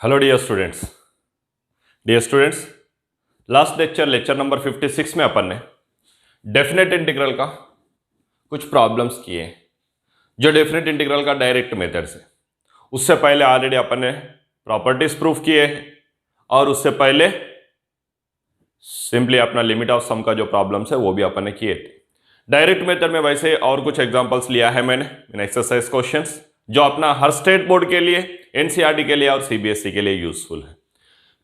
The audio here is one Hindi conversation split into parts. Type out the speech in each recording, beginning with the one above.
Hello dear students last lecture number 56 में अपन ने डेफिनेट इंटीग्रल का कुछ प्रॉब्लम्स किए जो डेफिनेट इंटीग्रल का डायरेक्ट मेथड से। उससे पहले ऑलरेडी अपन ने प्रॉपर्टीज प्रूफ किए हैं और उससे पहले सिंपली अपना लिमिट ऑफ सम का जो प्रॉब्लम्स है वो भी अपन ने किए थे डायरेक्ट मेथड में। वैसे और कुछ एग्जांपल्स लिया है मैंने इन एक्सरसाइज क्वेश्चंस जो अपना हर स्टेट बोर्ड के लिए, एनसीईआरटी के लिए और सीबीएसई के लिए यूजफुल है।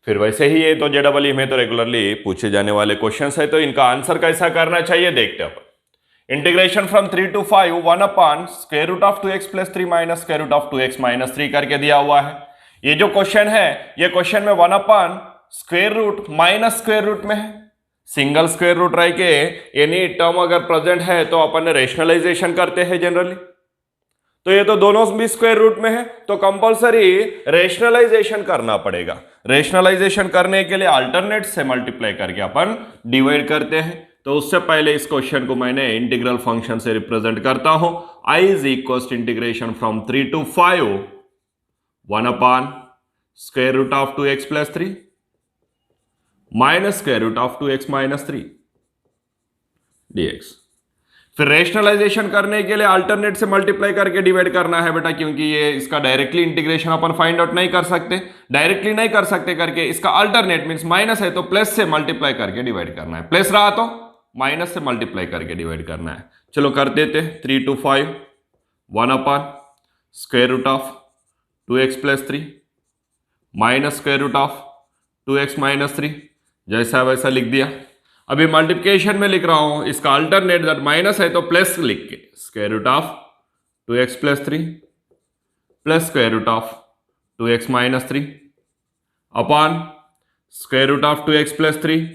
फिर वैसे ही ये तो जेईई में तो रेगुलरली पूछे जाने वाले क्वेश्चंस है, तो इनका आंसर कैसा करना चाहिए देखते हैं अपन। Integration from 3 to 5 1 upon square root of 2x + 3 minus square root of 2x - 3 करके दिया हुआ है। ये जो क्वेश्चन है ये क्वेश्चन में 1 upon square root minus square root में है। सिंगल स्क्वायर रूट रह के एनी टर्म अगर प्रेजेंट है तो अपन रेशनलाइजेशन करते हैं जनरली। तो ये तो दोनों भी स्क्वायर रूट में है तो कंपलसरी रेशनलाइजेशन करना पड़ेगा। रेशनलाइजेशन करने के लिए अल्टरनेट से मल्टीप्लाई करके अपन डिवाइड करते हैं। तो उससे पहले इस क्वेश्चन को मैंने इंटीग्रल फंक्शन से रिप्रेजेंट करता हूं। I is equal integration from 3 to 5 1 upon square root of 2x + 3 minus square root of 2x - 3 dx। फिर रेशनलाइजेशन करने के लिए अल्टरनेट से मल्टीप्लाई करके डिवाइड करना है बेटा, क्योंकि ये इसका डायरेक्टली इंटीग्रेशन अपन फाइंड आउट नहीं कर सकते, डायरेक्टली नहीं कर सकते करके इसका अल्टरनेट मींस माइनस है तो प्लस से मल्टीप्लाई करके डिवाइड करना है। प्लस रहा तो माइनस से मल्टीप्लाई करके डिवाइड करना है। चलो कर देते 3 to 5 1 upon square root of 2x + 3 minus square root of 2x - 3 जैसा वैसा लिख दिया। अभी मल्टीप्लिकेशन में लिख रहा हूं, इसका अल्टरनेट दैट माइनस है तो प्लस लिख के square root of 2x + 3 plus square root of 2x - 3 upon square root of 2x + 3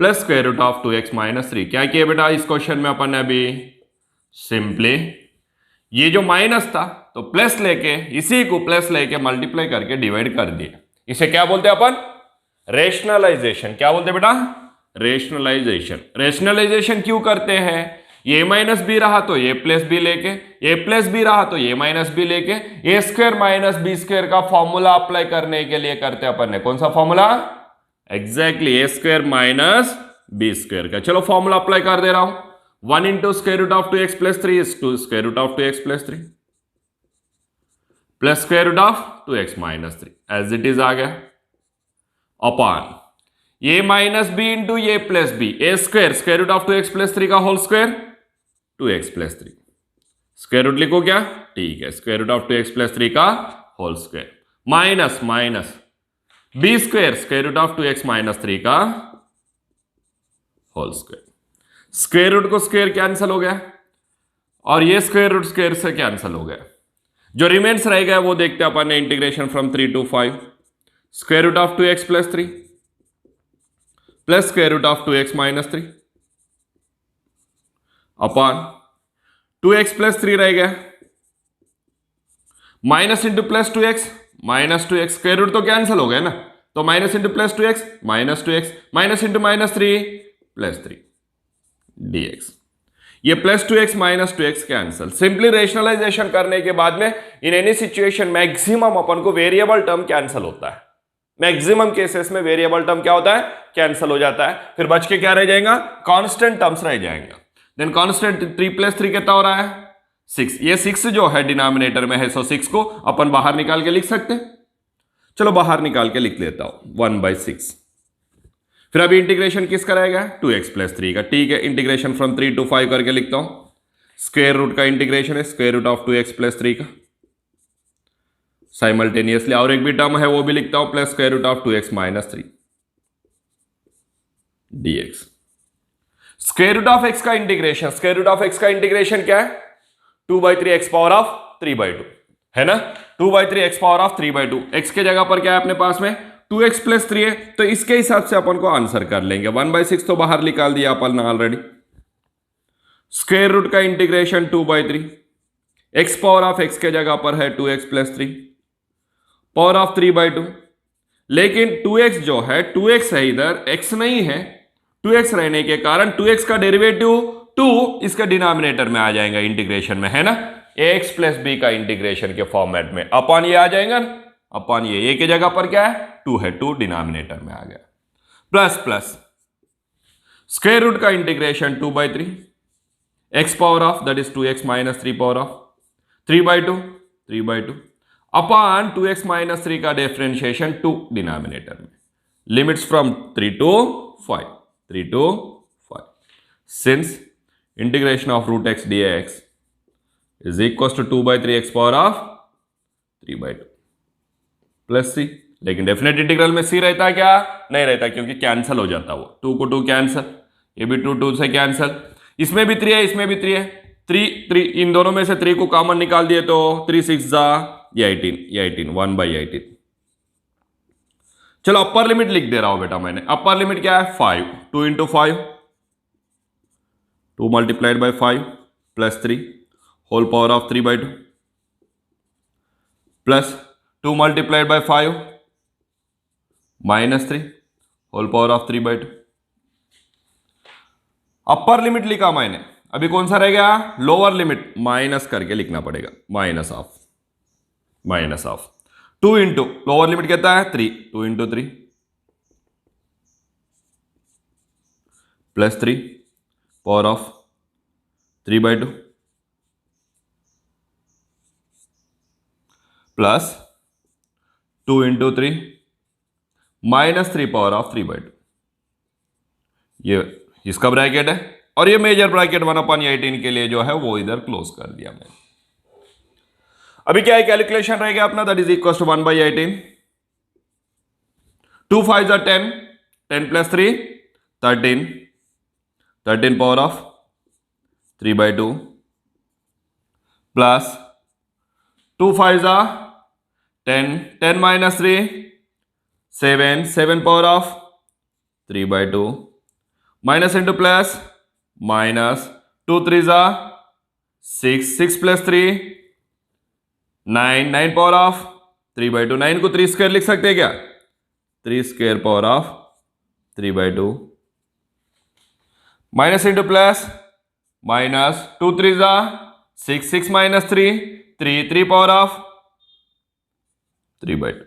plus square root of 2x - 3। क्या किया बेटा इस क्वेश्चन में अपन ने अभी सिंपली ये जो माइनस था तो प्लस लेके इसी को प्लस लेके मल्टीप्लाई करके डिवाइड कर दिया। इसे क्या बोलते हैं अपन? रेशनलाइजेशन। क्या बोलते बेटा? रेशनलाइजेशन। रेशनलाइजेशन क्यों करते हैं? a माइनस बी रहा तो a प्लस बी लेके, a प्लस बी रहा तो a माइनस बी लेके a square minus B square का फॉर्मूला अप्लाई करने के लिए करते अपन ने। कौन सा formula? Exactly a square minus B square का। चलो फॉर्मूला अप्लाई कर दे रहा हूं। 1 into square root of 2x + 3 is 2 square root of 2x + 3 plus square root of 2x - 3 as it is आ गया upon a minus B into A plus B A square square root of 2x + 3 का whole square 2x + 3 square root लिखो क्या? ठीक है, स्क्वायर रूट ऑफ 2x + 3 का whole square minus minus B square square root of 2x - 3 का होल स्क्वायर। स्क्वायर रूट को स्क्वायर कैंसिल हो गया और ये स्क्वायर रूट स्क्वायर से कैंसिल हो गया। जो रिमेन्स रह गया वो देखते हैं अपन ने। Integration from 3 to 5 square root of 2x + 3 plus square root of 2x - 3 upon 2x + 3 रह गया minus into plus 2x minus 2x square root तो कैंसिल हो गया ना, तो minus into plus 2x minus 2x minus into -3 + 3 dx। ये plus 2x minus 2x cancel. Simply rationalisation करने के बाद में इन एनी सिचुएशन मैक्सिमम अपन को वेरिएबल टर्म कैंसिल होता है। मैक्सिमम केसेस में वेरिएबल टर्म क्या होता है? कैंसिल हो जाता है। फिर बच के क्या रह जाएगा? कांस्टेंट टर्म्स रह जाएंगे। देन कांस्टेंट 3 + 3 कितना हो रहा है? 6। ये 6 जो है डिनोमिनेटर में है, सो 6 को अपन बाहर निकाल के लिख सकते हैं। चलो बाहर निकाल के लिख लेता हूं 1/6। फिर अभी इंटीग्रेशन किसका रहेगा? 2x + 3 का। ठीक है, इंटीग्रेशन फ्रॉम 3 to 5 करके लिखता हूं। स्क्वायर रूट का इंटीग्रेशन है स्क्वायर रूट ऑफ 2x + 3 का। साइमल्टेनियसली और एक भी टर्म है वो भी लिखता हूं, plus square root of 2x - 3 dx। Square root of x का integration, square root of x का इंटीग्रेशन क्या है? 2/3 x पावर ऑफ 3/2 है ना। 2/3 x पावर ऑफ 3/2। x के जगह पर क्या है अपने पास में? 2x + 3 है, तो इसके हिसाब से अपन को आंसर कर लेंगे। 1/6 तो बाहर निकाल दिया अपन ऑलरेडी। स्क्वायर रूट का integration 2/3 x power of x के जगह पर है 2x + 3 पावर ऑफ 3/2। लेकिन 2x जो है 2x है, इधर x नहीं है। 2x रहने के कारण 2x का डेरिवेटिव 2 इसके डिनोमिनेटर में आ जाएगा इंटीग्रेशन में, है ना। ax + b का इंटीग्रेशन के फॉर्मेट में अपॉन ये आ जाएगा ना, अपॉन ये की जगह पर क्या है 2 है, 2 डिनोमिनेटर में आ गया, प्लस प्लस स्क्वायर रूट का integration 2/3 x power of that is 2x minus 3 power of 3/2 upon 2x minus 3 का डिफरेंशिएशन 2 डिनोमिनेटर में, limits from 3 to 5 since integration of root x dx is equal to 2/3 x power of 3/2 plus c। लेकिन डेफिनेट इंटीग्रल में c रहता क्या? नहीं रहता, क्योंकि कैंसिल हो जाता वो, 2 को 2 कैंसिल, ये भी 2 से कैंसिल, इसमें भी 3 है, इसमें भी 3 है, 3 इन दोनों में से 3 को कॉमन निकाल दिए तो 3 6 ये 18 1/18। चलो अपर लिमिट लिख दे रहा हूं बेटा मैंने। अपर लिमिट क्या है 5, 2 into 5 2 multiplied by 5 plus 3 whole power of 3/2 plus 2 multiplied by 5 minus 3 whole power of 3/2। Upper limit लिखा मैंने, अभी कौन सा रह गया? लोअर लिमिट, माइनस करके लिखना पड़ेगा, minus of 2 into lower limit कहता है 3, 2 into 3 plus 3 power of 3/2 plus 2 into 3 minus 3 power of 3/2। ये इसका ब्रैकेट है, और ये मेजर ब्रैकेट 1/18 के लिए जो है वो इधर क्लोज कर दिया मैंने। अभी क्या है कैलकुलेशन रहेगा अपना, that is equal to 1/18, 2 5 10, 10 plus 3 13 power of 3/2 plus 2 5 10, 10 minus 3 7 power of 3/2 minus into plus minus 2 3 6 plus 3 9 power of 3/2, 9 को 3 स्क्वायर लिख सकते हैं क्या? 3 square power of 3/2 minus into plus minus 2 3 6 minus 3 power of 3/2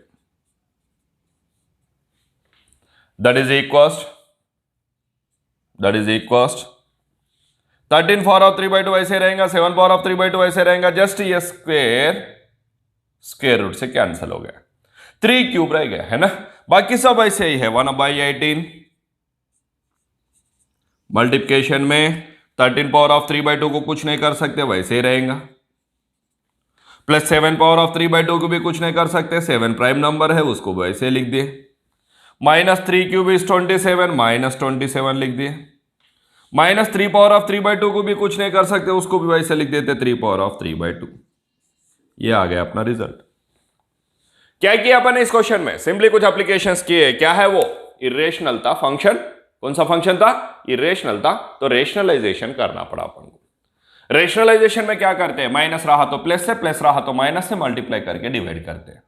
that is इक्वस्ट 13 पावर ऑफ 3/2 ऐसे रहेगा, 7 पावर ऑफ 3/2 ऐसे रहेगा, जस्ट ये स्क्वायर रूट से कैंसिल हो गया, 3 क्यूब रह गया है ना, बाकी सब ऐसे ही है 1/18। मल्टीप्लिकेशन में 13 पावर ऑफ 3/2 को कुछ नहीं कर सकते, वैसे ही रहेगा, प्लस 7 पावर ऑफ 3/2 को भी कुछ नहीं कर सकते, 7 प्राइम नंबर है उसको वैसे लिख दिए, माइनस 3 क्यूब इज 27 माइनस 27 लिख दिए, माइनस 3 पावर ऑफ 3/2 को भी कुछ नहीं कर सकते, उसको भी वैसे लिख देते 3 पावर ऑफ 3/2। ये आ गया अपना रिजल्ट। क्या किया अपन ने इस क्वेश्चन में? सिंपली कुछ एप्लीकेशंस किए। क्या है वो? इरेशनल था फंक्शन। कौन सा फंक्शन था? इरेशनल था, तो रेशनलाइजेशन करना पड़ा अपन को। रेशनलाइजेशन में क्या करते हैं? माइनस रहा तो प्लस से, प्लस रहा तो माइनस से मल्टीप्लाई करके डिवाइड करते हैं।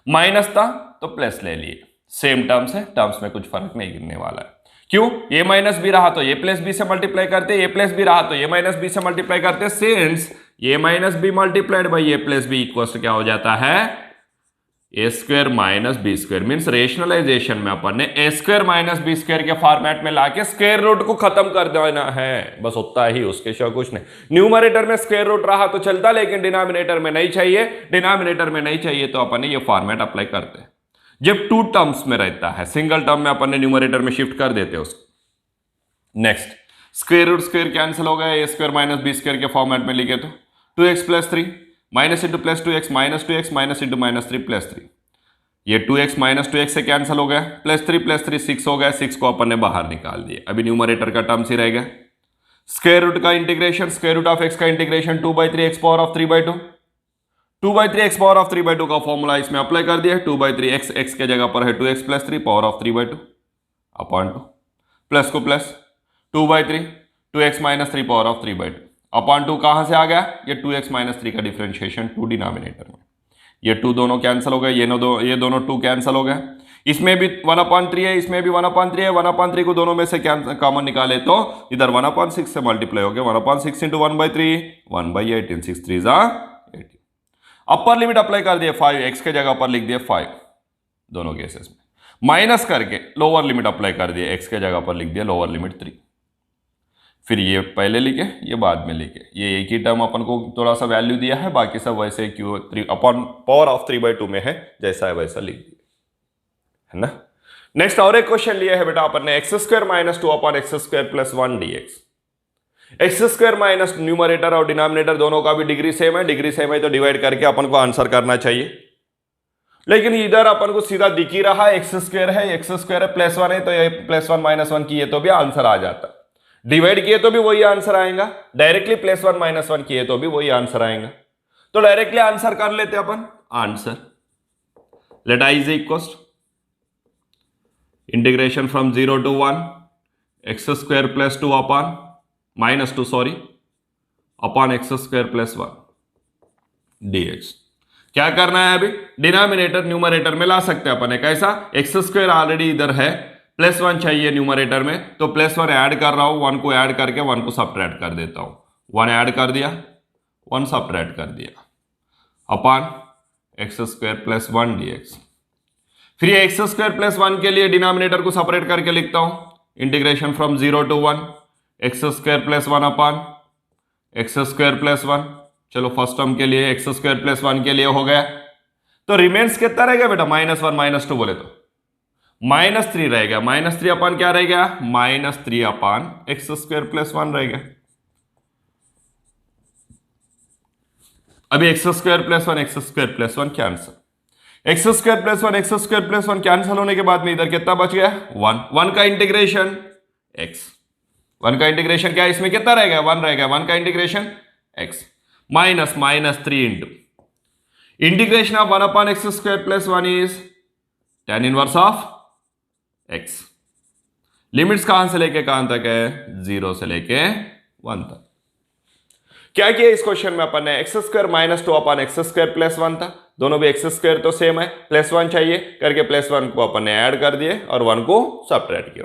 माइनस था तो प्लस ले लिए, सेम टर्म्स है, टर्म्स में कुछ फर्क नहीं गिरने वाला है। क्यों? ये माइनस बी रहा तो ये प्लस बी से मल्टीप्लाई करते, ये प्लस बी रहा तो ये माइनस बी से मल्टीप्लाई करते, सिंस ये माइनस बी मल्टीप्लाइड बाई ये प्लस बी इक्वल्स क्या हो जाता है? A square minus B square. Means rationalisation में अपन ने A square minus B square के फॉर्मेट में लाके स्क्वायर रूट को खत्म कर देना है, बस उतना ही, उसके सिवा कुछ नहीं। न्यूमरेटर में स्क्वायर रूट रहा तो चलता, लेकिन डिनोमिनेटर में नहीं चाहिए। डिनोमिनेटर में नहीं चाहिए तो अपन ने ये फॉर्मेट अप्लाई करते हैं। जब 2 टर्म्स में रहता है, सिंगल टर्म में अपन ने न्यूमरेटर में शिफ्ट कर देते हैं उसको। Next, square root square cancel हो गया, A square minus B square के फॉर्मेट में लिखे तो 2x plus 3 minus into plus 2x minus 2x minus into minus 3 plus 3, ये 2x माइनस 2x से कैंसिल हो गया, प्लस 3 6 हो गया, 6 को अपन ने बाहर निकाल दिया। अभी न्यूमरेटर का टर्म्स ही रह गया। स्क्वायर रूट का integration, square root of x का integration 2/3 x power of 3/2, 2/3 x power of 3/2 का फॉर्मूला इसमें अप्लाई कर दिया है। 2/3 x के जगह पर है 2x plus 3 power of 3/2 upon 2, plus को plus 2/3 2x minus 3 power of 3/2 upon 2 कहां से आ गया? ये 2x माइनस 3 का डिफरेंशिएशन 2 डिनोमिनेटर में, ये 2 दोनों कैंसिल हो गए, ये दोनों 2 कैंसिल हो गए। इसमें भी 1/3 है, इसमें भी 1/3 है। 1/3 को दोनों में से कॉमन निकाले तो इधर 1/6 से मल्टीप्लाई हो गया, 1/6 इंटू 1/3 1/18, 6 3 18। अपर लिमिट अप्लाई कर दिए 5, एक्स के जगह पर लिख दिए 5 दोनों केसेस में, माइनस करके लोअर लिमिट अप्लाई कर दिए, एक्स के जगह पर लिख दिया लोअर लिमिट 3, फिर ये पहले लिखे ये बाद में लिखे, ये एक ही टर्म अपन को थोड़ा सा वैल्यू दिया है, बाकी सब वैसे क्यू 3 अपॉन पावर ऑफ 3/2 में है, जैसा है वैसा लिख दिया है ना। नेक्स्ट और एक क्वेश्चन लिया है बेटा अपन ने, x square minus 2 upon X square plus 1 dx। X square minus numerator और डिनोमिनेटर दोनों का भी डिग्री सेम है, डिग्री सेम है तो डिवाइड करके अपन को आंसर करना चाहिए, लेकिन इधर अपन को सीधा दिख ही रहा है एक्स स्क्वायर है, एक्स स्क्वायर है प्लस 1 है, तो ये प्लस 1 माइनस 1 किए तो भी आंसर आ जाता, डिवाइड किए तो भी वही आंसर आएगा, डायरेक्टली प्लस 1 माइनस 1 किए तो भी वही आंसर आएगा, तो डायरेक्टली आंसर कर लेते अपन। Answer let I is equal integration from 0 to 1 X square plus 2 upon minus 2 sorry upon X square plus 1 dx। क्या करना है अभी, डिनोमिनेटर न्यूमरेटर में ला सकते हैं अपन, कैसा, एक्स स्क्वायर ऑलरेडी इधर है, प्लस 1 चाहिए न्यूमरेटर में, तो प्लस 1 ऐड कर रहा हूं, 1 को ऐड करके 1 को सब्ट्रैक्ट कर देता हूं, 1 ऐड कर दिया 1 सब्ट्रैक्ट कर दिया upon X square plus 1 dx। फिर ये एक्स स्क्वायर प्लस 1 के लिए डिनोमिनेटर को सेपरेट करके लिखता हूं, integration from 0 to 1 X square plus 1 upon X square plus 1। चलो फर्स्ट टर्म के लिए एक्स स्क्वायर प्लस 1 के लिए हो गया, तो रिमेन्स कितना रहेगा बेटा, -1 -2 बोले तो -3 रहेगा, -3 अपॉन क्या रहेगा, -3 अपॉन एक्स स्क्वायर प्लस 1 रहेगा। अभी x square plus 1 X square plus 1 cancel, x square plus 1 X square plus 1 cancel होने के बाद में इधर कितना बच गया, 1 का इंटीग्रेशन x, 1 का इंटीग्रेशन क्या है इसमें कितना रहेगा, 1 रहेगा, 1 का integration x minus -3 into integration of 1 upon X square plus 1 is tan inverse of x। Limits कहां से लेके कहां तक है, 0 से लेके 1 तक। क्या किया इस क्वेश्चन में अपन ने, x square minus 2 upon X square plus 1 था, दोनों भी एक्स स्क्वायर तो सेम है, प्लस 1 चाहिए करके प्लस 1 को अपन ने ऐड कर दिए और 1 को सब्ट्रैक्ट किया,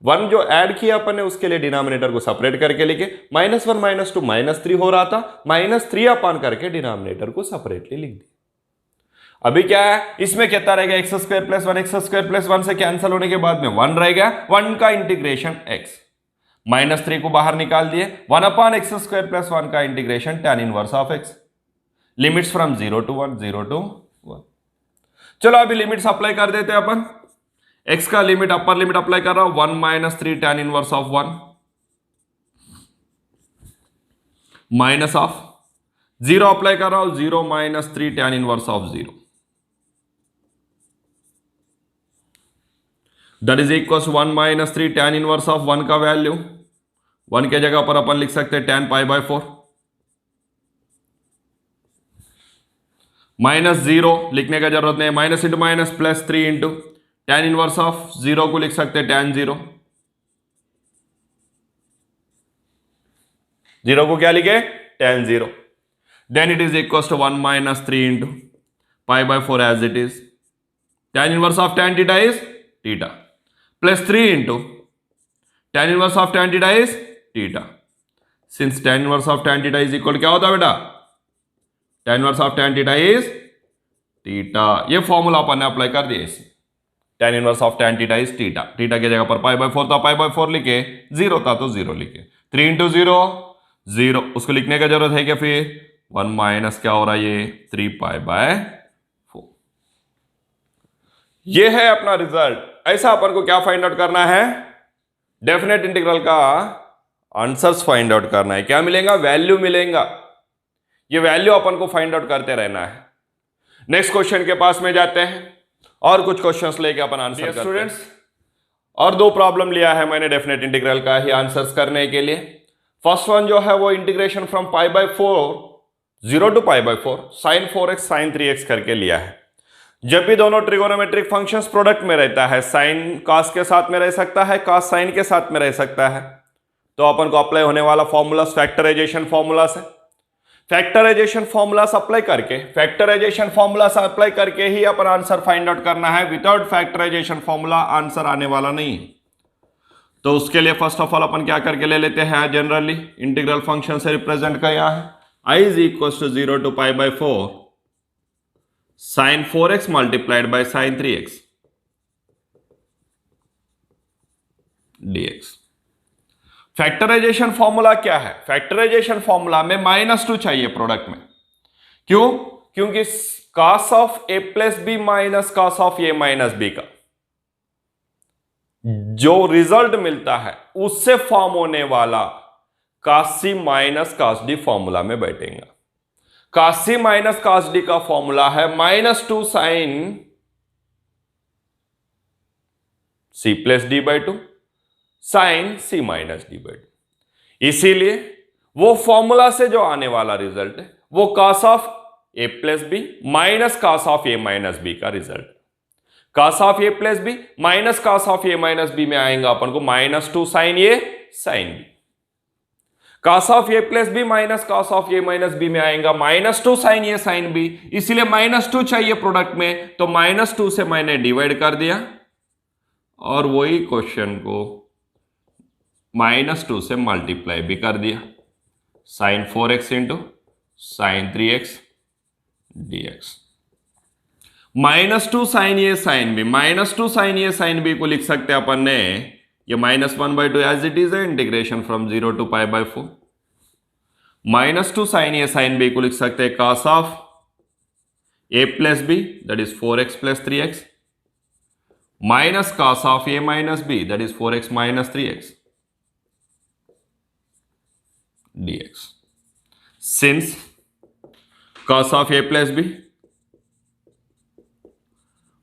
1 जो ऐड किया अपन ने उसके लिए डिनोमिनेटर को सेपरेट करके लिखे, -1 -2 -3 हो रहा था, -3 अपॉन करके डिनोमिनेटर को सेपरेटली लिख दिया। अभी क्या है इसमें कितना रहेगा, x square plus 1 X square plus 1 से कैंसिल होने के बाद में 1 रहेगा, 1 का इंटीग्रेशन x, -3 को बाहर निकाल दिए, 1 अपॉन एक्स स्क्वायर प्लस 1 का integration tan inverse of x, limits from 0 to 1 0 to 1। चलो अभी लिमिट्स अप्लाई कर देते हैं अपन, x का लिमिट अपर लिमिट अप्लाई कर रहा हूं 1 -3 tan inverse of 1 minus of 0 apply कर रहा हूं 0 -3 tan inverse of 0, that is equal 1 -3 tan inverse of 1 का वैल्यू 1 के जगह पर अपन लिख सकते हैं tan π/4 -0 लिखने का जरूरत नहीं, minus into minus plus 3 into tan inverse of 0 को लिख सकते हैं tan 0, 0 को क्या लिखे tan 0, then it is equal to 1 -3 into π/4 as it is, tan inverse of tan theta is theta plus 3 into tan inverse of tan theta is theta, since tan inverse of tan theta is equal क्या होता है बेटा, tan inverse of tan theta is theta, ये फॉर्मूला अपन ने अप्लाई कर दिया इसमें, tan inverse of tan theta is theta, theta की जगह पर π/4 था π/4 लिखे, 0 था तो 0 लिखे, 3 इंटू 0 0, उसको लिखने का जरूरत है क्या, फिर 1 माइनस क्या हो रहा है ये 3π/4, ये है अपना रिजल्ट। ऐसा अपन को क्या फाइंड आउट करना है, डेफिनेट इंटीग्रल का आंसर्स फाइंड आउट करना है, क्या मिलेगा, वैल्यू मिलेगा, ये वैल्यू अपन को फाइंड आउट करते रहना है। नेक्स्ट क्वेश्चन के पास में जाते हैं और कुछ क्वेश्चंस लेके अपन आंसर करते हैं स्टूडेंट्स, और 2 प्रॉब्लम लिया है मैंने डेफिनेट इंटीग्रल का ही आंसर्स करने के लिए। फर्स्ट वन जो है वो integration from π/4 0 to π/4 sin 4x sin 3x करके लिया है। जब भी दोनों ट्रिगोनोमेट्रिक फंक्शंस प्रोडक्ट में रहता है, साइन कॉस के साथ में रह सकता है, कॉस साइन के साथ में रह सकता है, तो अपन को अप्लाई होने वाला फॉर्मूला फैक्टराइजेशन फॉर्मूलास है। फैक्टराइजेशन फॉर्मूलास अप्लाई करके ही अपन आंसर फाइंड आउट करना है, विदाउट फैक्टराइजेशन फॉर्मूला आंसर आने वाला नहीं। तो उसके लिए फर्स्ट ऑफ ऑल अपन क्या करके ले लेते हैं, जनरली इंटीग्रल फंक्शन से रिप्रेजेंट किया है, i is equal to 0 to π/4 sine 4x multiplied by sine 3x dx। Factorisation formula क्या है? फैक्टराइजेशन फॉर्मूला में -2 चाहिए प्रोडक्ट में। क्यों? क्योंकि cos of a plus B minus cos of a minus B का जो रिजल्ट मिलता है उससे फॉर्म होने वाला cos c minus cos d formula में बैठेगा। cos c minus cos d का फॉर्मूला है -2 sine c plus D by two sine c minus D by two. इसीलिए वो फॉर्मूला से जो आने वाला रिजल्ट है वो cos of a plus B minus cos of a minus B का result. cos of a plus B minus cos of a minus B में आएगा अपन को -2 sine a sine B. cos of a plus B minus cos of a minus B में आएगा -2 साइन a साइन बी। इसीलिए -2 चाहिए प्रोडक्ट में, तो -2 से मैंने डिवाइड कर दिया और वही क्वेश्चन को -2 से मल्टीप्लाई भी कर दिया। Sine 4x into sine 3x dx। -2 sine A sine B, -2 sine A sine B को लिख सकते हैं अपन ने ये -1/2 एज इट इज है, integration from 0 to π/4। -2 sine A sine B को लिख सकते हैं cos of a plus B that is 4x plus 3x minus cos of a minus b that is 4x minus 3x dx। Since cos of a plus B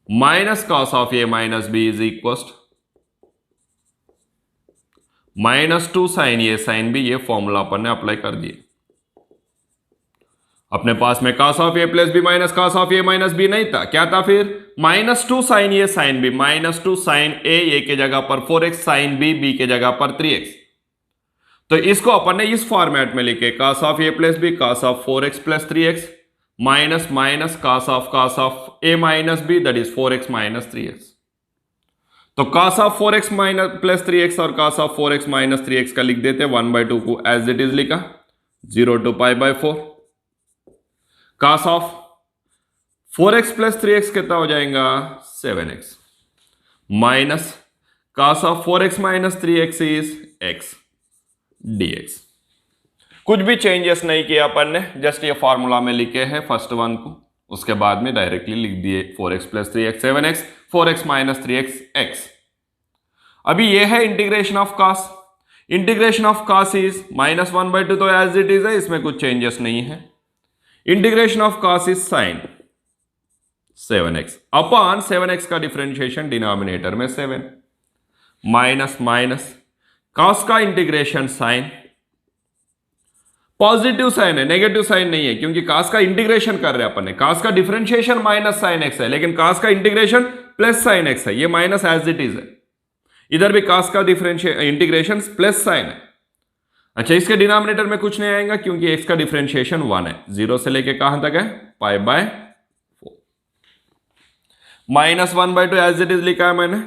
minus cos of a minus b is equal -2 sine a sine b, ये फॉर्मूला अपन ने अप्लाई कर दिए। अपने पास में cos of a plus B minus cos of a minus b नहीं था, क्या था फिर? -2 sine a sine b, -2 sine a के जगह पर 4x साइन b के जगह पर 3x। तो इसको अपन ने इस फॉर्मेट में लिखे cos of a plus B cos of 4x plus 3x minus minus cos of a minus b that is 4x minus 3x। तो cos of 4x minus plus 3x और cos of 4x minus 3x का लिख देते 1/2 को एज इट इज लिखा 0 to π/4। cos of 4x plus 3x कितना हो जाएगा 7x minus cos of 4x minus 3x is x dx। कुछ भी चेंजेस नहीं किया अपन ने, जस्ट ये फॉर्मूला में लिखे हैं फर्स्ट वन को, उसके बाद में डायरेक्टली लिख दिए 4x plus 3x 7x 4x minus 3x x। अभी ये है integration of cos। Integration of cos is -1/2, तो एज इट इज है, इसमें कुछ चेंजेस नहीं है। Integration of cos is sine 7x upon 7x का डिफरेंशिएशन डिनोमिनेटर में 7 माइनस माइनस cos का इंटीग्रेशन साइन, पॉजिटिव साइन है, नेगेटिव साइन नहीं है, क्योंकि cos का इंटीग्रेशन कर रहे हैं अपन ने। cos का डिफरेंशिएशन माइनस साइन x है, लेकिन cos का इंटीग्रेशन प्लस साइन x है, ये माइनस एज इट इज है। इधर भी cos का इंटीग्रेशन प्लस साइन है। अच्छा, इसके डिनोमिनेटर में कुछ नहीं आएगा क्योंकि x का डिफरेंशिएशन 1 है, 0 से लेके कहां तक है π/4। -1/2 एज इट इज लिखा है मैंने।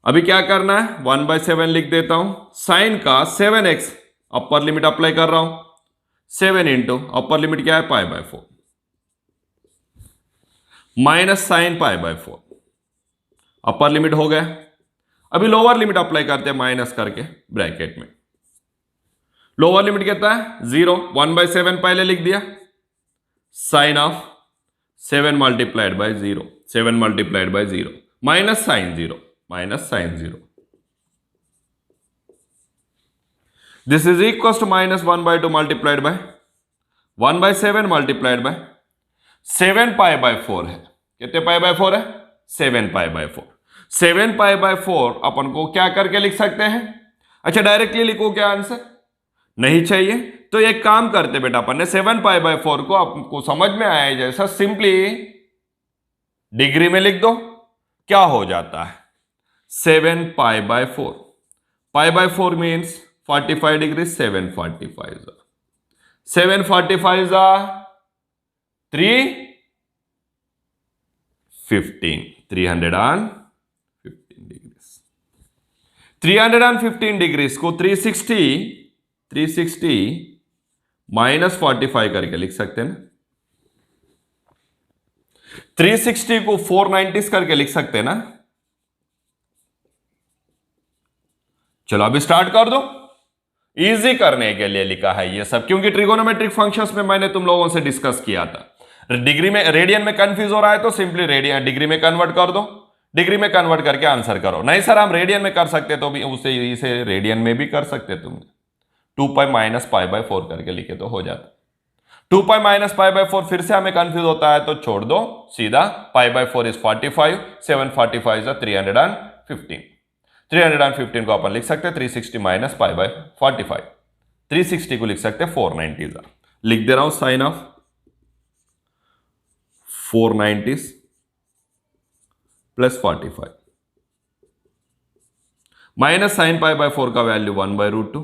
अभी क्या करना है 1/7 लिख देता हूं। साइन का 7x अपर लिमिट अप्लाई कर रहा हूं, 7 इंटू अपर लिमिट क्या है π/4 माइनस साइन π/4 अपर लिमिट हो गया। अभी लोअर लिमिट अप्लाई करते हैं माइनस करके ब्रैकेट में। लोअर लिमिट कितना है 0, 1/7 पहले लिख दिया, sine of 7 multiplied by 0, 7 multiplied by 0 minus sine 0 minus sine 0। This is equal to -1/2 multiplied by 1/7 multiplied by 7 π/4 है। कितने π/4 है 7 π/4। 7 π/4 अपन को क्या करके लिख सकते हैं? अच्छा, डायरेक्टली लिखो क्या आंसर? नहीं चाहिए, तो एक काम करते बेटा, अपन ने 7 π/4 को आपको समझ में आया जैसा सिंपली डिग्री में लिख दो। क्या हो जाता है 7 π/4, π/4 मीन्स 45 डिग्री, 745 745 315 डिग्रीज। 315 डिग्रीज को 360 माइनस 45 करके लिख सकते हैं ना। 360 को 490 करके लिख सकते हैं ना। चलो अभी स्टार्ट कर दो। इजी करने के लिए लिखा है ये सब, क्योंकि ट्रिगोनोमेट्रिक फंक्शंस में मैंने तुम लोगों से डिस्कस किया था। डिग्री में रेडियन में कंफ्यूज हो रहा है तो सिंपली रेडियन डिग्री में कन्वर्ट कर दो, डिग्री में कन्वर्ट करके आंसर करो। नहीं सर हम रेडियन में कर सकते तो भी उसे इसे रेडियन में भी कर सकते तुम, 2 पाई माइनस पाई बाय 4 करके लिखे तो हो जाता। 2 पाई माइनस पाई बाय 4 फिर से हमें कंफ्यूज होता है तो छोड़ दो सीधा। पाई बाय 4 इज 45, 745 इज 315। 315 को अपन लिख सकते हैं 360 माइनस पाई बाय 45। 360 को लिख सकते हैं 490। लिख दे रहा हूं sine of 490 plus 45 minus sine pi by 4 का value 1/√2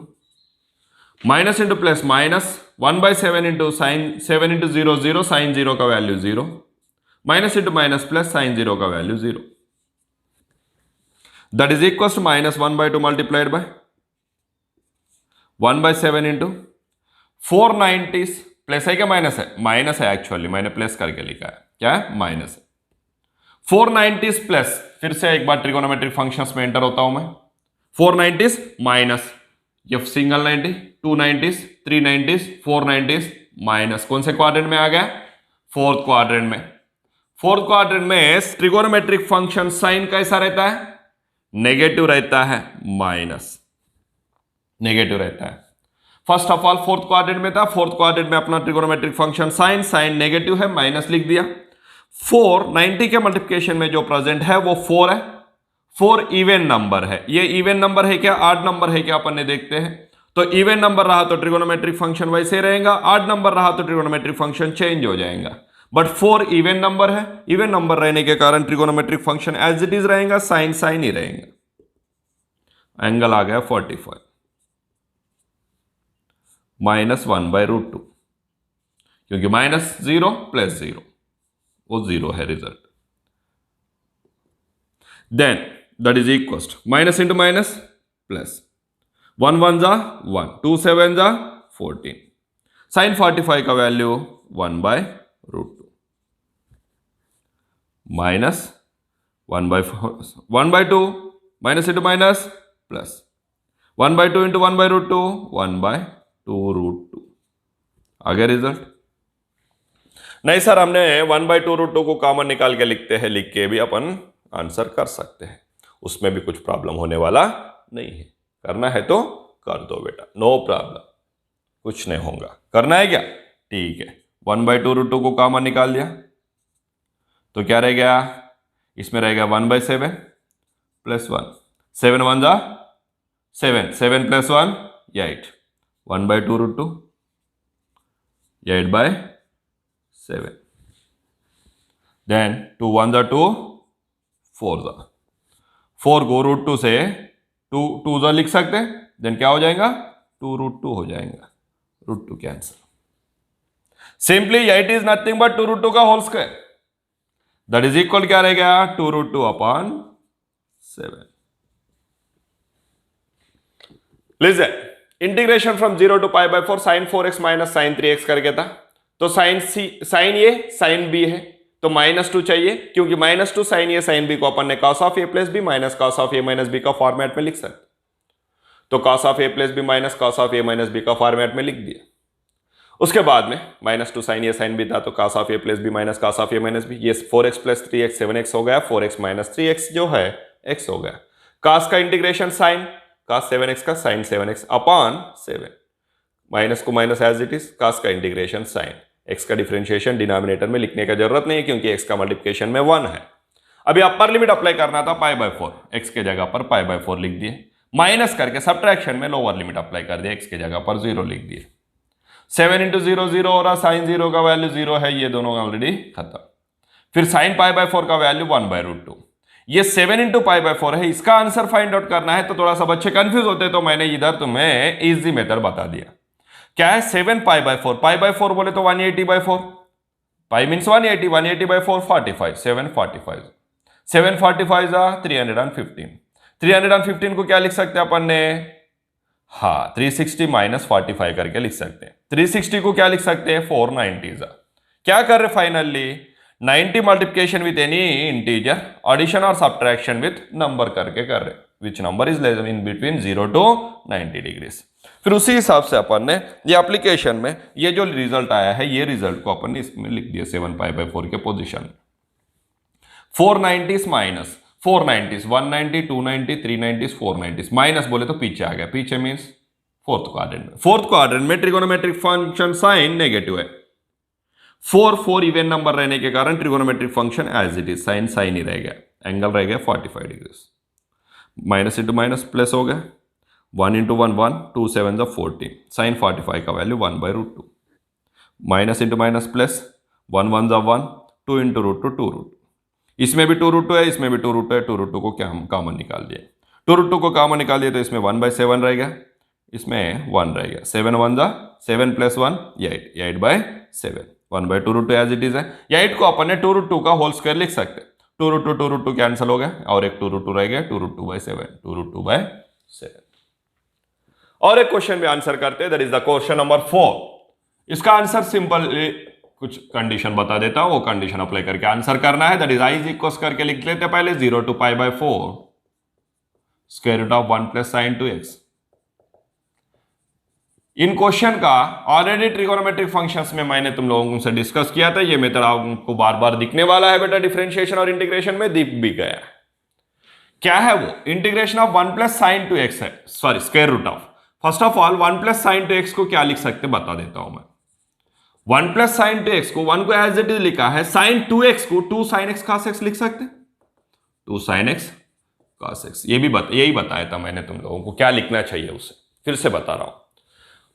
minus into plus minus 1/7 into sine 7 into 0 0 sine 0 का value 0 minus into minus plus sine 0 का value 0 that is equal to minus 1/2 multiplied by 1/7 into 490 plus है क्या माइनस है? माइनस है एक्चुअली, मैंने प्लस करके लिखा है। क्या है? माइनस है। 490 प्लस, फिर से एक बार ट्रिगोनोमेट्रिक फंक्शंस में एंटर होता हूं मैं। 490 माइनस ये सिंगल 90, 290, 390, 490 माइनस कौन से क्वाड्रेंट में आ गया? फोर्थ क्वाड्रेंट में। फोर्थ क्वाड्रेंट में ट्रिगोनोमेट्रिक फंक्शन साइन कैसा रहता है? नेगेटिव रहता है, माइनस नेगेटिव रहता है। First of all fourth quadrant में था, फोर्थ क्वाड्रेंट में अपना trigonometric function sine, sine negative है, माइनस लिख दिया। 490 के मल्टीप्लिकेशन में जो प्रेजेंट है वो 4 है। 4 इवन नंबर है। ये इवन नंबर है क्या, ऑड नंबर है क्या, अपन ने देखते हैं। तो इवन नंबर रहा तो ट्रिगोनोमेट्रिक फंक्शन वैसे रहेगा, ऑड नंबर रहा तो ट्रिगोनोमेट्रिक फंक्शन चेंज हो जाएगा। बट 4 इवन नंबर है, इवन नंबर रहने के कारण trigonometric function as it is रहेगा, साइन साइन ही रहेगा। एंगल आ गया 45 माइनस 1/√2, क्योंकि माइनस 0 प्लस 0 वो 0 है result. Then that is equal to minus into minus plus 1 1 जा 1, 2 7 जा 14, साइन 45 का value 1/√2 minus 1/2 minus into minus plus 1/2 into 1/√2 1/2√2 आ गया रिजल्ट। नहीं सर हमने 1/2√2 को कॉमन निकाल के लिखते हैं, लिख के भी अपन आंसर कर सकते हैं, उसमें भी कुछ प्रॉब्लम होने वाला नहीं है। करना है तो कर दो बेटा, नो प्रॉब्लम, कुछ नहीं होगा। करना है क्या? ठीक है। 1/2√2 को कॉमन निकाल दिया तो क्या रह गया? इसमें रहेगा 1/7 प्लस 1, 7 1 जा 7, 7 प्लस 1 8, 1/2√2 8/7, देन 2 1 जा 2, 4 जा 4 को √2 से 2 जा लिख सकते हैं, देन क्या हो जाएगा? 2√2 हो जाएगा, √2 cancel. Simply 8 is nothing but 2√2 का whole square, that is equal क्या रह गया? 2√2/7। Listen, integration from 0 to π/4 sine 4x minus sine 3x करके था। तो साइन ये साइन बी है तो -2 चाहिए, क्योंकि -2 साइन ए साइन बी को अपन ने cos of A plus B minus cos of A minus B का फॉर्मेट में लिख सकते। तो cos of A plus B minus cos of A minus B का फॉर्मेट में लिख दिया। उसके बाद में -2 साइन ए साइन बी था तो cos of A plus B minus cos of A minus B, ये 4x प्लस 3x 7x हो गया, 4x माइनस 3x जो है x हो गया। cos का इंटीग्रेशन साइन cos 7x का साइन 7x अपॉन 7, माइनस को minus as it is, cos का इंटीग्रेशन साइन, x का डिफरेंशिएशन डिनोमिनेटर में लिखने का जरूरत नहीं है क्योंकि x का मल्टीप्लिकेशन में 1 है। अभी अपर लिमिट अप्लाई करना था π/4, x के जगह पर π/4 लिख दिए, माइनस करके सब्ट्रैक्शन में लोअर लिमिट अप्लाई कर दिया, x के जगह पर 0 लिख दिए। 7 इंटू 0 0 हो रहा, साइन 0 का वैल्यू 0 है, ये दोनों ऑलरेडी खत्म। फिर साइन π/4 का वैल्यू 1/√2, ये 7 इंटू π/4 है, इसका आंसर फाइंड आउट करना है। तो थोड़ा सा बच्चे कंफ्यूज होते तो मैंने इधर तुम्हें इजी मेथड बता दिया। क्या है? 7 π/4, π/4 बोले तो 180/4, पाई मीन्स 180, 180/4 45, 745, 745 315, 315 को क्या लिख सकते हैं अपन ने? हाँ 360 माइनस 45 करके लिख सकते हैं। 360 को क्या लिख सकते हैं? 490। क्या कर रहे finally? 90 multiplication with any integer, addition और सब्ट्रैक्शन विथ नंबर करके कर रहे, which number is less in between 0 to 90 degrees. फिर उसी हिसाब से अपन ने ये एप्लीकेशन में ये जो रिजल्ट आया है, ये रिजल्ट को अपन ने इसमें लिख दिया 7π/4 के पोजीशन। 490 माइनस 490, 190, 290, 390, 490 माइनस बोले तो पीछे आ गया, पीछे मीन्स फोर्थ क्वाड्रेंट में। फोर्थ क्वाड्रेंट में ट्रिगोनोमेट्रिक फंक्शन साइन नेगेटिव है, 4 इवन नंबर रहने के कारण trigonometric function as it is, sine sine ही रह गया, एंगल रह गया 45 degree. Minus into minus plus हो गया, 1 इंटू 1 1, 2 7 14, साइन 45 का value 1/√2, minus into minus plus, 1 1 1, 2 into √2 2√2, इसमें भी 2√2 है, इसमें भी 2√2 है, 2√2 को क्या हम कॉमन निकाल दिए, 2√2 को कॉमन निकाल दिए तो इसमें 1/7 रह गया, इसमें 1 रह गया, 7 1 7 + 1 8, 8/7, 1/2√2 एज इट इज है। 8 को अपन ने 2√2 का होल स्क्वायर लिख सकते, 2√2 कैंसिल हो गया और एक 2√2 रह गया, 2√2/7, 2√2/7। और एक क्वेश्चन भी आंसर करते हैं, that is the question number 4। इसका आंसर सिंपल, कुछ कंडीशन बता देता हूं, वो कंडीशन अप्लाई करके आंसर करना है। दैट इज i इक्वल्स करके लिख लेते हैं पहले, 0 to π/4 square root of 1 + sin 2x। इन क्वेश्चन का ऑलरेडी ट्रिगोनोमेट्रिक फंक्शंस में मैंने तुम लोगों से डिस्कस किया था, ये मेथड आपको बार बार दिखने वाला है बेटा, डिफरेंशिएशन और इंटीग्रेशन में दिख भी गया। क्या है वो? इंटीग्रेशन ऑफ 1 + sin 2x है, sorry square root of. First of all 1 + sin 2x को क्या लिख सकते बता देता हूं मैं। 1 + sin 2x को 1 को एज इट इज लिखा है, sin 2x को 2 sin x cos x लिख सकते, 2 sin x cos x। यही बताया था मैंने तुम लोगों को क्या लिखना चाहिए उसे, फिर से बता रहा हूं।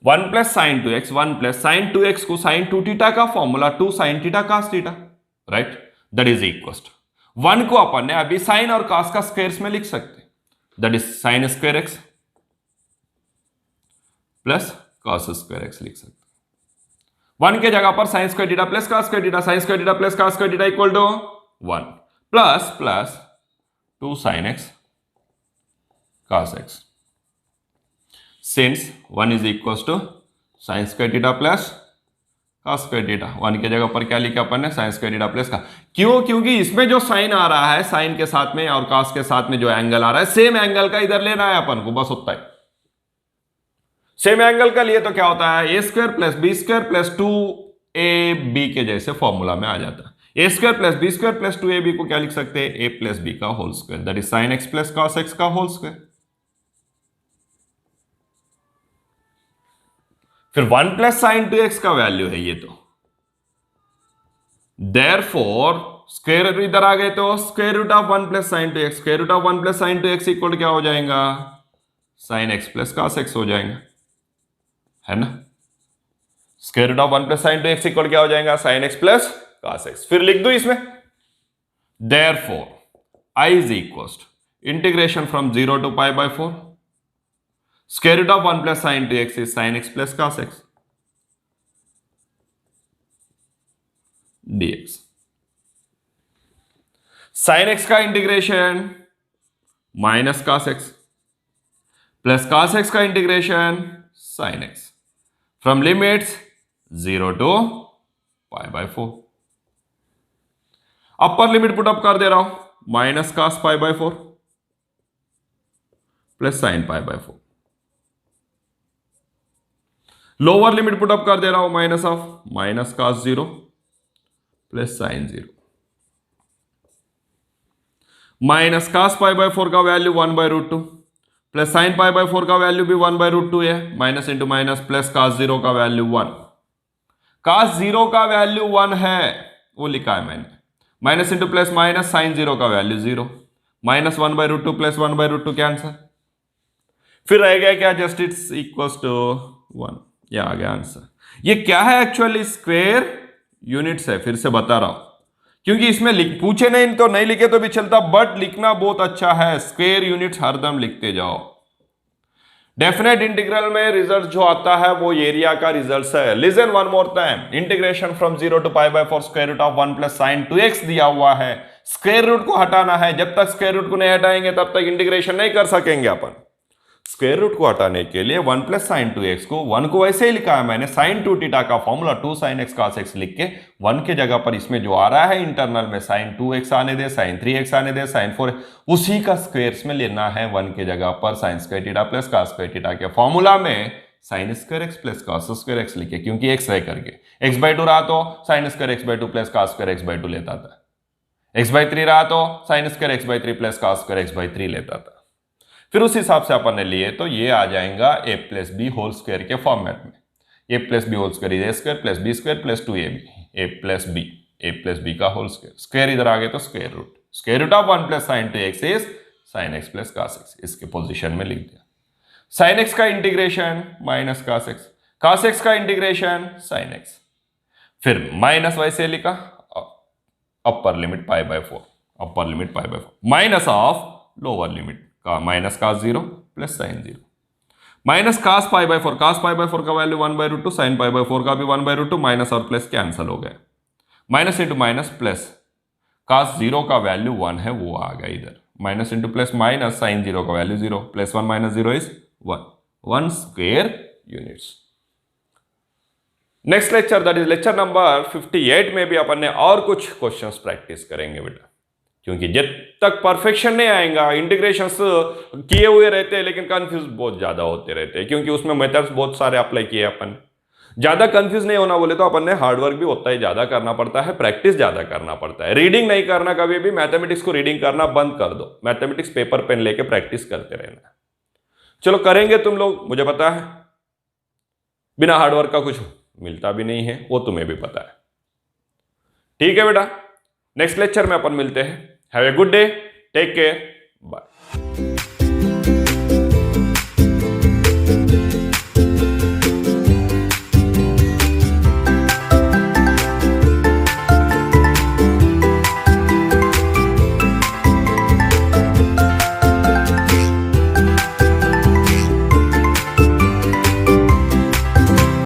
1 + sin 2x, 1 + sin 2x को sin 2θ का formula 2 sin θ cos θ, right, that is equal 1 को अपन ने अभी sin और cos का स्क्वायर्स में लिख सकते, that is sin square x plus cos square x लिख सकते। 1 के जगह पर sin square theta plus cos square theta, sin square theta plus cos square theta equal to 1 plus 2 sin x cos x, since 1 is equal to sin square theta plus cos square theta. 1 के जगह पर क्या लिखा अपन ने, sin स्क्वायर थीटा प्लस का, क्यों? क्योंकि इसमें जो साइन आ रहा है, साइन के साथ में और cos के साथ में जो एंगल आ रहा है, सेम एंगल का इधर लेना है अपन को, बस उतना ही। सेम एंगल का लिए तो क्या होता है, a² + b² + 2ab के जैसे फॉर्मूला में आ जाता है। a² + b² + 2ab को क्या लिख सकते हैं, a + b का whole square, that is sin x + cos x का होल स्क्वायर। फिर 1 + sin 2x का वैल्यू है ये, तो देयरफॉर स्क्वायर इधर आ गए तो square root of 1 + sin 2x, square root of 1 + sin 2x equal क्या हो जाएगा, sin x + cos x हो जाएगा, है ना। Square root of 1 + sin 2x equal क्या हो जाएगा, sin x + cos x। फिर लिख दो इसमें, therefore i is equal integration from 0 to π/4 square root of 1 + sin 2x is sin x + cos x dx। sin x का integration minus cos x plus cos x का integration sin x from limits 0 to π/4। Upper limit put up कर दे रहा हूं, minus cos π/4 plus sin π/4। Lower limit put up कर दे रहा हूं, minus cos 0 plus sin 0। Minus cos π/4 का वैल्यू 1/√2 प्लस sin π/4 का वैल्यू भी 1/√2 है, minus into minus plus cos 0 का वैल्यू 1। cos 0 का वैल्यू 1 है, वो लिखा है मैंने, minus into plus minus sin 0 का वैल्यू 0, माइनस 1/√2 प्लस 1/√2 कैंसर। फिर रह गया क्या, जस्ट इट्स इक्वल्स टू 1, ये आ गया आंसर। ये क्या है एक्चुअली, स्क्वायर यूनिट्स है, फिर से बता रहा हूं, क्योंकि इसमें पूछे नहीं तो नहीं लिखे तो भी चलता, बट लिखना बहुत अच्छा है, स्क्वायर यूनिट्स हरदम लिखते जाओ। डेफिनेट इंटीग्रल में रिजल्ट जो आता है वो एरिया का रिजल्ट है। Listen one more time, integration from 0 to π/4 square root of 1 + sin 2x दिया हुआ है, स्क्वायर रूट को हटाना है, जब तक स्क्वायर रूट को नहीं हटाएंगे तब तक इंटीग्रेशन नहीं कर सकेंगे अपन। स्क्वायर रूट को हटाने के लिए 1 प्लस साइन 2x को 1 को वैसे ही लिखा है मैंने, साइन 2 थीटा का formula 2 sine x cos x लिख के 1 के जगह पर इसमें जो आ रहा है इंटरनल में साइन 2x आने दे, साइन 3x आने दे, साइन 4 उसी का स्क्वायर्स में लेना है 1 के जगह पर sine square theta plus cos square theta के फॉर्मूला में sine square x plus cos square x लिखे, क्योंकि x रह करके x/2 रहा तो sine square x/2 plus cos square x/2 लेता था, x/3 रहा तो sine square x/3 plus cos square x/3 लेता था। फिर उस हिसाब से अपन ने लिए तो ये आ जाएगा a plus B whole square के फॉर्मेट में, a plus B whole square is A square plus B square plus 2ab, a plus B का होल स्क्वायर, स्क्वायर इधर आ गया तो square root of 1 plus sine 2x is sine x plus cos x, इसके पोजीशन में लिख दिया। साइन x का इंटीग्रेशन माइनस cos x का इंटीग्रेशन साइन x, फिर माइनस वैसे लिखा upper limit π/4 minus of lower limit का minus cos 0 plus sine 0 minus cos π/4 का वैल्यू 1/√2, साइन π/4 का भी 1/√2, माइनस और प्लस कैंसिल हो गए, minus into minus plus, cos 0 का वैल्यू 1 है वो आ गया इधर, minus into plus minus, sine 0 का value 0 plus 1 minus 0 is 1 square units. Next lecture that is lecture number 58 में भी अपन ने और कुछ क्वेश्चंस प्रैक्टिस करेंगे बेटा, क्योंकि जब तक परफेक्शन नहीं आएगा इंटीग्रेशंस किए हुए रहते हैं लेकिन कंफ्यूज बहुत ज्यादा होते रहते हैं, क्योंकि उसमें मेथड्स बहुत सारे अप्लाई किए अपन। ज्यादा कंफ्यूज नहीं होना बोले तो अपन ने हार्डवर्क भी उतना ही ज्यादा करना पड़ता है, प्रैक्टिस ज्यादा करना पड़ता है। रीडिंग नहीं करना, कभी भी मैथमेटिक्स को रीडिंग करना बंद कर दो, मैथमेटिक्स पेपर पेन लेके प्रैक्टिस करते रहना। चलो करेंगे तुम लोग, मुझे पता है बिना हार्डवर्क का कुछ मिलता भी नहीं है, वो तुम्हें भी पता है। ठीक है बेटा, नेक्स्ट लेक्चर में अपन मिलते हैं। Have a good day, take care, bye.